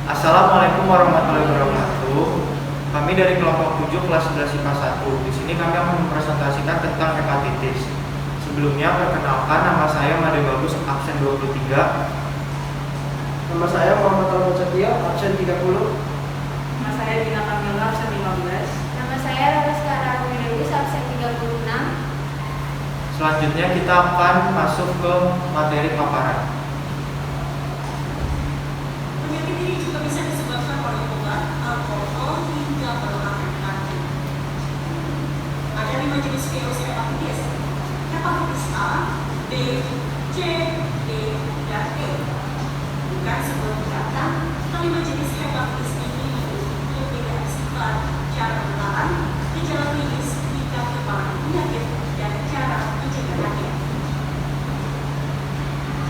Assalamualaikum warahmatullahi wabarakatuh. Kami dari kelompok 7 kelas 11 IPA 1. Di sini kami akan mempresentasikan tentang hepatitis. Sebelumnya perkenalkan, nama saya Made Bagus, absen 23. Nama saya Muhammad Alfa Satya, absen 30. Nama saya Dina Kamila, absen 15. Nama saya Raraskara Ruminewis, absen 36. Selanjutnya kita akan masuk ke materi paparan. Penyakit ini juga bisa disebabkan oleh obat, alkohol, hingga pelanggaran kaki. Ada 5 jenis virus hepatitis: hepatitis A, B, C, D, dan E. Bukan sebuah tingkatan, kelima jenis hepatitis ini memiliki perbedaan sifat, cara penularan, gejala klinis, tingkat keparahan penyakit, dan cara pencegahannya.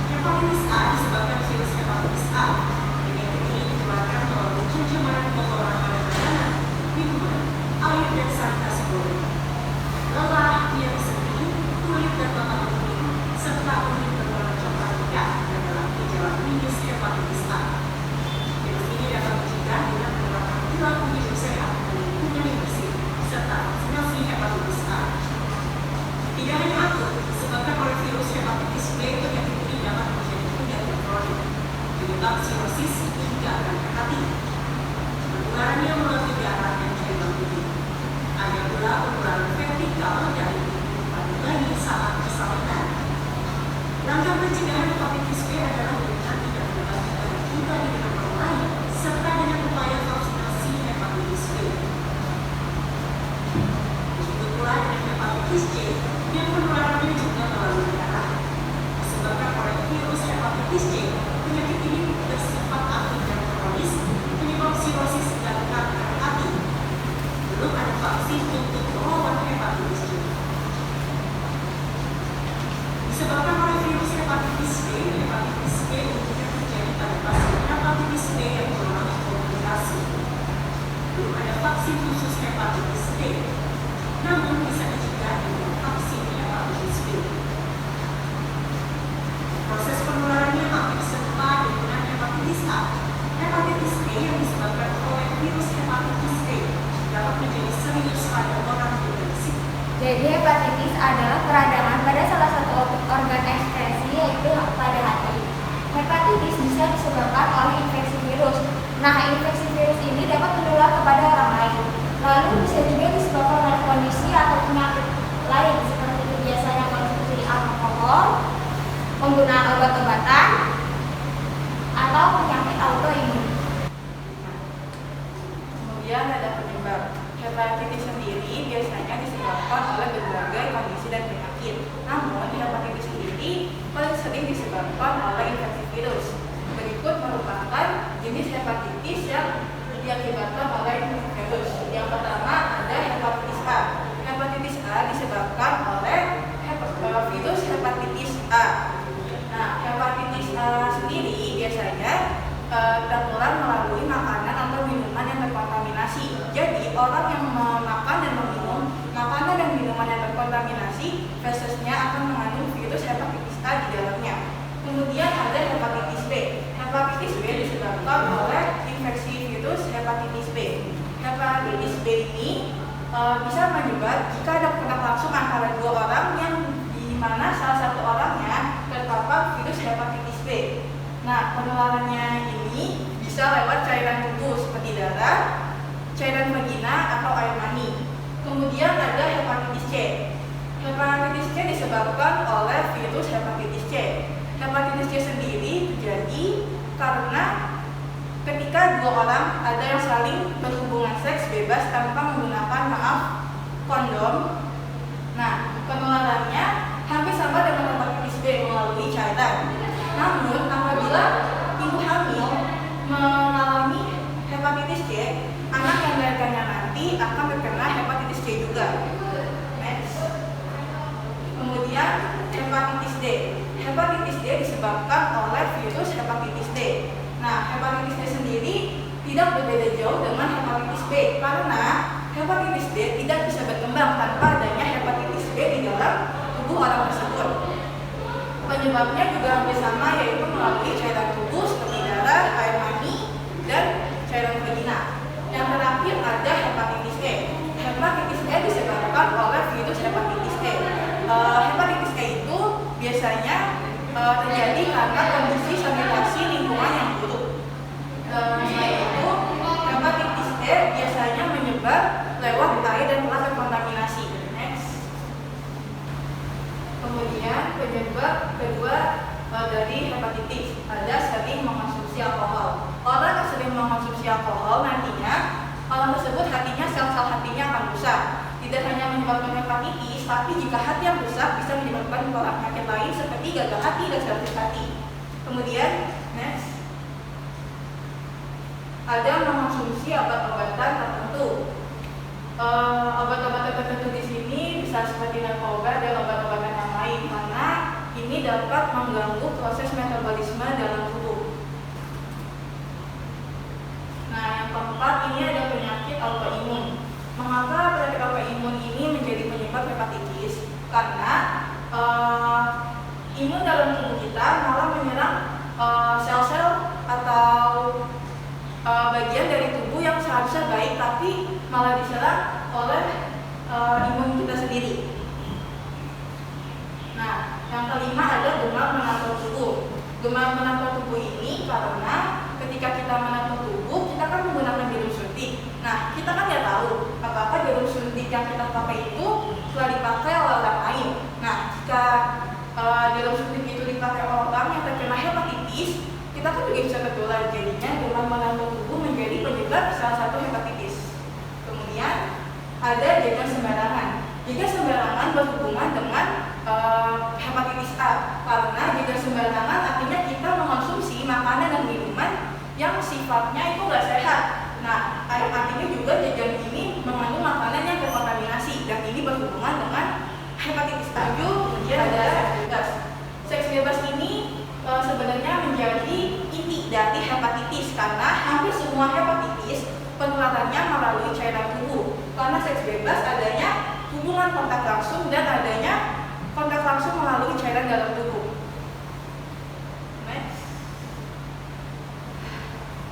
Hepatitis A disebabkan virus hepatitis A. Penyakit ini ditularkan melalui pencemaran kotoran pada makanan, minuman, air, dan sanitasi kulit. Lelah, nyeri sendi, kulit dan mata kuning, serta kulit berwarna coklat pekat adalah gejala klinis hepatitis A. Virus ini dapat dicegah dengan menerapkan perilaku hidup sehat dan lingkungan yang bersih, serta vaksinasi hepatitis A. Tidak hanya akut disebabkan oleh virus hepatitis B, penyakit ini dapat menjadi penyakit kronik, penyebab sirosis hingga kanker hati. Penularannya melalui darah dan cairan tubuh. Ada pula penularan vertikal dari ibu pada bayi saat persalinan. Langkah pencegahan hepatitis B adalah dengan tidak berbagi pribadi dengan orang lain, serta dengan upaya vaksinasi hepatitis B. Begitu pula dengan hepatitis C, yang penularannya juga melalui darah. Disebabkan oleh virus hepatitis C, penyakit ini bersifat akut dan kronis, penyebab sirosis dan kanker hati. Belum ada vaksin untuk melawan hepatitis C. Disebabkan oleh virus hepatitis B umumnya terjadi pada pasien hepatitis B yang mengalami komplikasi. Belum ada vaksin khusus hepatitis B, namun bisa dicegah dengan vaksin hepatitis B. Proses penularannya hampir serupa dengan hepatitis A. Hepatitis B yang disebabkan oleh virus hepatitis B dapat menjadi serius pada orang infeksi. Jadi hepatitis adalah peradangan pada salah satu organ ekskresi, yaitu pada hati. Hepatitis bisa disebabkan oleh infeksi virus. Nah, infeksi virus ini dapat menular kepada orang lain. Lalu bisa juga disebabkan oleh kondisi atau penyakit lain seperti kebiasaan konsumsi alkohol, penggunaan obat-obatan, atau penyakit autoimun. Kemudian ada penyebab. Hepatitis sendiri biasanya disebabkan oleh berbagai kondisi dan penyakit. Namun, hepatitis sendiri paling sering disebabkan oleh infeksi virus. Berikut merupakan jenis hepatitis yang diakibatkan oleh infeksi virus. Yang pertama ada hepatitis A. Hepatitis A disebabkan oleh virus hepatitis A. Nah, hepatitis A sendiri biasanya tertular melalui makanan atau minuman yang terkontaminasi. Jadi, orang yang memakan dan meminum makanan dan minuman yang terkontaminasi, fesesnya akan mengandung virus hepatitis A di dalamnya. Kemudian ada hepatitis B. Hepatitis B disebabkan oleh infeksi virus hepatitis B. Hepatitis B ini bisa menyebar jika ada kontak langsung antara dua orang yang di mana salah satu orangnya terpapar virus hepatitis B. Nah, penularannya ini bisa lewat cairan tubuh seperti darah, cairan vagina, atau air mani. Kemudian ada hepatitis C. Hepatitis C disebabkan oleh virus hepatitis C. Hepatitis C sendiri terjadi karena ketika dua orang ada yang saling berhubungan seks bebas tanpa menggunakan kondom. Nah, penularannya hampir sama dengan hepatitis B melalui cairan. Namun, apabila ibu hamil mengalami hepatitis C, anak yang dilahirkannya nanti akan terkena hepatitis C juga. Next. Kemudian hepatitis D. Hepatitis D disebabkan oleh virus hepatitis D. Nah, hepatitis D sendiri tidak berbeda jauh dengan hepatitis B karena hepatitis D tidak bisa berkembang tanpa adanya hepatitis B di dalam tubuh orang tersebut. Penyebabnya juga hampir sama, yaitu melalui cairan tubuh seperti darah, air mani, dan terjadi karena kondisi sanitasi lingkungan yang buruk. Selain itu, hepatitis E biasanya menyebar lewat air dan telah terkontaminasi. Next. Kemudian penyebab kedua dari hepatitis ada sering mengonsumsi alkohol. Orang yang sering mengonsumsi alkohol nantinya orang tersebut hatinya, sel-sel hatinya akan rusak. Tidak hanya menyebabkan hepatitis, tapi jika hati yang rusak bisa menyebabkan penyakit lain seperti gagal hati dan sepsis hati. Kemudian, next, ada mengonsumsi obat-obatan tertentu. Obat-obatan tertentu di sini bisa seperti narkoba dan obat-obatan yang lain karena ini dapat mengganggu proses metabolisme dalam tubuh. Nah, yang keempat ini ada penyakit autoimun. Mengapa penyakit autoimun ini menjadi penyebab hepatitis? Karena imun dalam tubuh kita malah menyerang sel-sel atau bagian dari tubuh yang seharusnya baik, tapi malah diserang oleh imun kita sendiri. Nah, yang kelima ada demam menantau tubuh. Demam menantau tubuh ini karena ketika kita menantau tubuh, kita kan menggunakan jarum suntik. Nah, kita kan nggak tahu apakah jarum suntik yang kita pakai itu telah dipakai oleh orang lain. Nah, jika jarum suntik itu dipakai oleh orang yang terkena hepatitis, kita kan juga bisa tertular. Jadinya demam menantau tubuh menjadi penyebab salah satu hepatitis. Kemudian ada jajan sembarangan. Jajan sembarangan berhubungan dengan hepatitis A karena jajan sembarangan artinya kita mengonsumsi makanan dan minuman yang sifatnya itu nggak sehat. Nah, artinya juga jajan ini mengandung makanan yang terkontaminasi dan ini berhubungan dengan hepatitis A. Kemudian ada seks bebas. Seks bebas ini sebenarnya menjadi inti dari hepatitis karena hampir semua hepatitis penularannya melalui cairan tubuh. Karena seks bebas adanya hubungan kontak langsung dan adanya kontak langsung melalui cairan dalam tubuh. Next.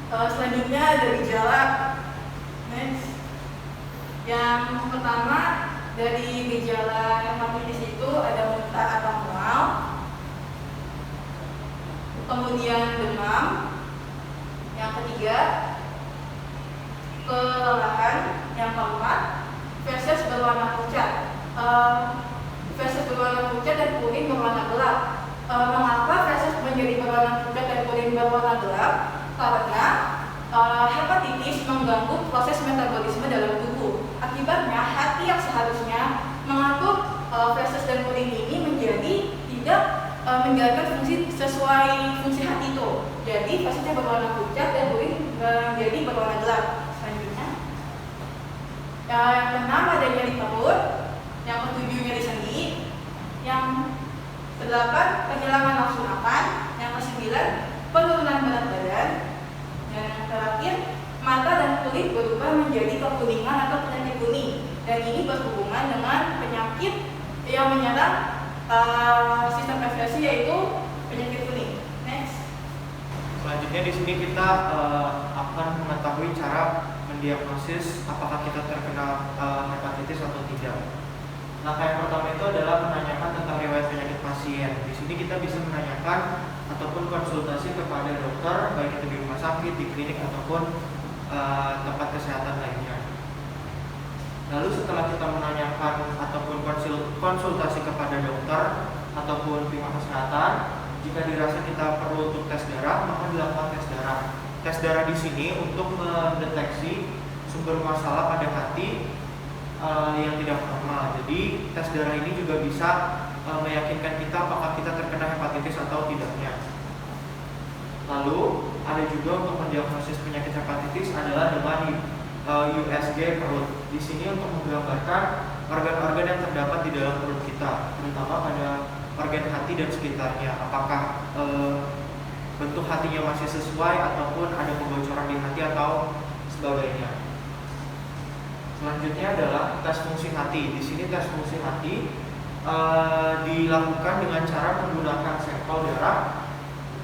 Selanjutnya ada gejala. Next. Yang pertama dari gejala hepatitis itu ada muntah atau mual, kemudian demam. Yang ketiga kelelahan. Yang keempat feses berwarna pucat. Feses berwarna pucat dan urin berwarna gelap. Mengapa feses menjadi berwarna pucat dan urin berwarna gelap? Karena hepatitis mengganggu proses metabolisme dalam tubuh. Akibatnya hati yang seharusnya mengatur feses dan urin ini menjadi tidak menjalankan fungsi sesuai fungsi hati itu. Jadi fesesnya berwarna pucat dan urin menjadi berwarna gelap. Selanjutnya, yang keenam ada nyeri perut, yang ketujuh nyeri sendi, yang kedelapan kehilangan nafsu makan, yang kesembilan penurunan berat badan, dan yang terakhir mata dan kulit berubah menjadi kekuningan atau penyakit kuning. Dan ini berhubungan dengan penyakit yang menyerang sistem ekskresi yaitu penyakit kuning. Next. Selanjutnya di sini kita akan mengetahui cara mendiagnosis apakah kita terkena hepatitis atau tidak. Langkah yang pertama itu adalah menanyakan tentang riwayat penyakit pasien. Di sini kita bisa menanyakan ataupun konsultasi kepada dokter, baik itu di rumah sakit, di klinik ataupun tempat kesehatan lainnya. Lalu setelah kita menanyakan ataupun konsultasi kepada dokter ataupun pihak kesehatan, jika dirasa kita perlu untuk tes darah, maka dilakukan tes darah. Tes darah di sini untuk mendeteksi sumber masalah pada hati yang tidak normal. Jadi tes darah ini juga bisa meyakinkan kita apakah kita terkena hepatitis atau tidaknya. Lalu ada juga untuk mendiagnosis penyakit hepatitis adalah dengan USG perut. Di sini untuk menggambarkan organ-organ yang terdapat di dalam perut kita, terutama pada organ hati dan sekitarnya. Apakah bentuk hatinya masih sesuai ataupun ada kebocoran di hati atau sebagainya. Selanjutnya adalah tes fungsi hati. Di sini tes fungsi hati dilakukan dengan cara menggunakan sampel darah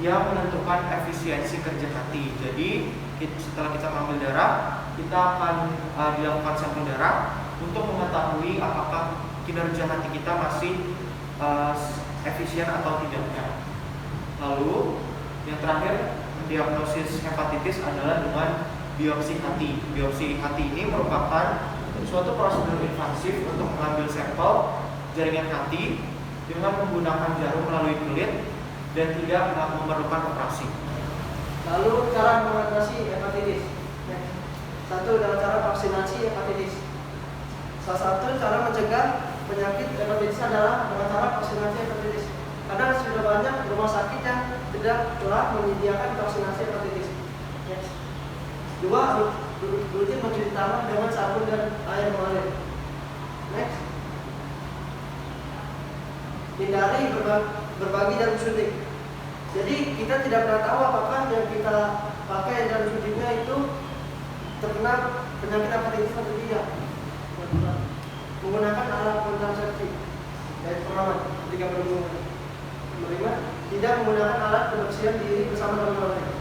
yang menentukan efisiensi kerja hati. Jadi setelah kita mengambil darah, kita akan dilakukan sampel darah untuk mengetahui apakah kinerja hati kita masih efisien atau tidaknya. Lalu yang terakhir mendiagnosis hepatitis adalah dengan biopsi hati. Biopsi hati ini merupakan suatu prosedur invasif untuk mengambil sampel jaringan hati dengan menggunakan jarum melalui kulit dan tidak memerlukan operasi. Lalu cara mengatasi hepatitis. Satu, dengan cara vaksinasi hepatitis. Salah satu cara mencegah penyakit hepatitis adalah dengan cara vaksinasi hepatitis. Karena sudah banyak rumah sakit yang telah menyediakan vaksinasi hepatitis. Dua, rutin mencuci tangan dengan sabun dan air mengalir. Next. Hindari berbagi jarum suntik. Jadi kita tidak pernah tahu apakah yang kita pakai jarum suntiknya itu terkena penyakit hepatitis atau tidak. Menggunakan alat kontrasepsi, yaitu pengaman ketika berhubungan. Kelima, tidak menggunakan alat kebersihan diri bersama dengan orang lain.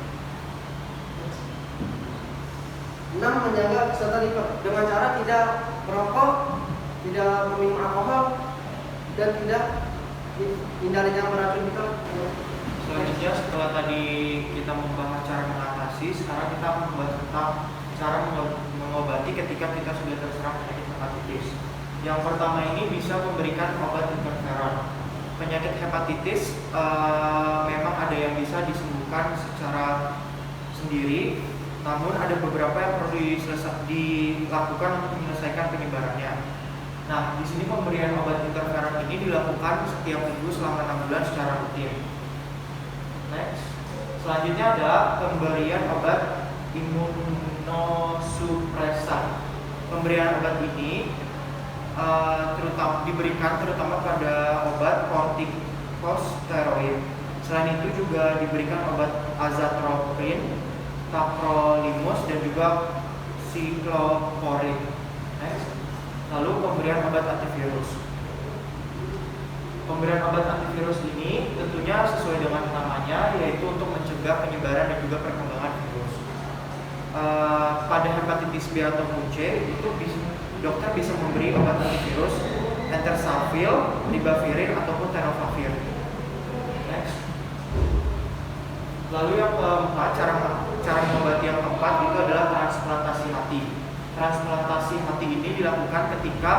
6. Menjaga kesehatan liver dengan cara tidak merokok, tidak meminum alkohol, dan tidak hindari yang beracun kita. Selanjutnya setelah tadi kita membahas cara mengatasi, sekarang kita akan membahas tentang cara mengobati ketika kita sudah terserang penyakit hepatitis. Yang pertama ini bisa memberikan obat interferon. Penyakit hepatitis memang ada yang bisa disembuhkan secara sendiri, namun ada beberapa yang perlu dilakukan untuk menyelesaikan penyebarannya. Nah, di sini pemberian obat interferon ini dilakukan setiap minggu selama 6 bulan secara rutin. Next. Selanjutnya ada pemberian obat imunosupresan. Pemberian obat ini diberikan terutama pada obat kortikosteroid. Selain itu juga diberikan obat azathromycin, tacrolimus, dan juga cyclosporin. Next. Lalu pemberian obat antivirus. Pemberian obat antivirus ini tentunya sesuai dengan namanya, yaitu untuk mencegah penyebaran dan juga perkembangan virus. Pada hepatitis B atau C itu dokter bisa memberi obat antivirus entersavir, ribavirin, ataupun tenofovir. Next. Lalu yang keempat, cara mengobati yang keempat itu adalah transplantasi hati. Transplantasi hati ini dilakukan ketika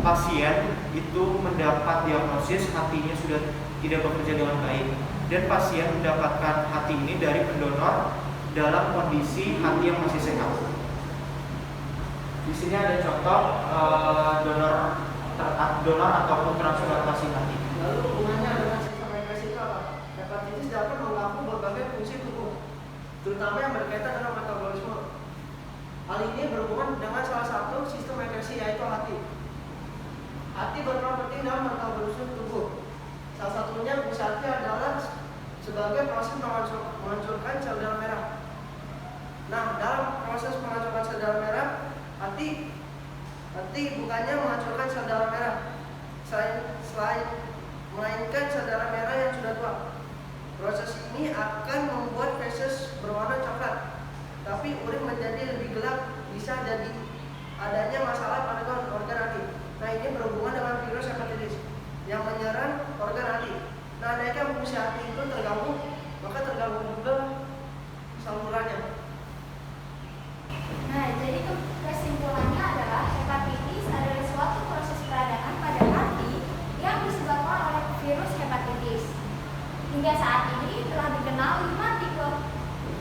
pasien itu mendapat diagnosis hatinya sudah tidak bekerja dengan baik, dan pasien mendapatkan hati ini dari pendonor dalam kondisi hati yang masih sehat. Di sini ada contoh donor ataupun transplantasi hati. Lalu hubungannya dengan sistem hepatitis itu apa? Hepatitis dapat mengganggu berbagai fungsi tubuh, terutama yang berkaitan dengan metabolisme. Hal ini berhubungan dengan salah satu sistem hepatitis, yaitu hati. Hati berperan penting dalam metabolisme tubuh. Salah satunya fungsi hati adalah sebagai proses menghancurkan sel darah merah. Nah, dalam proses menghancurkan sel darah merah, hati bukannya menghancurkan sel darah merah, selain melainkan sel darah merah yang sudah tua. Proses ini akan membuat feses berwarna coklat, tapi urin menjadi lebih gelap, bisa jadi adanya masalah pada organ hati. Nah, ini berhubungan dengan virus hepatitis yang menyerang organ hati. Nah, naiknya fungsi hati itu terganggu, maka terganggu juga salurannya. Nah, jadi kesimpulannya adalah hepatitis adalah suatu proses peradangan pada hati yang disebabkan oleh virus hepatitis. Hingga saat ini telah dikenal 5 tipe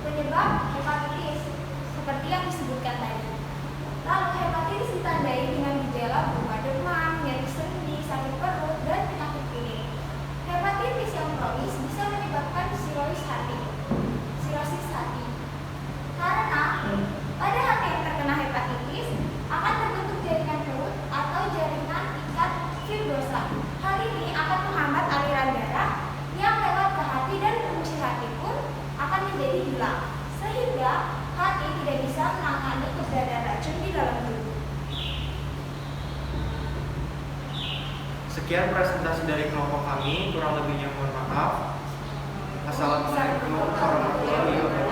penyebab hepatitis seperti yang disebutkan tadi. Lalu hepatitis ditandai dengan gejala berupa demam, nyeri sendi, sakit perut, dan penyakit kulit. Hepatitis yang kronis bisa menyebabkan sirosis hati. Karena pada hati yang terkena hepatitis akan terbentuk jaringan perut atau jaringan ikat fibrosa. Hal ini akan menghambat aliran darah yang lewat ke hati, dan fungsi hati pun akan menjadi hilang, sehingga hati tidak bisa menangani keberadaan racun di dalam tubuh. Sekian presentasi dari kelompok kami, kurang lebihnya mohon maaf. Assalamualaikum warahmatullahi wabarakatuh.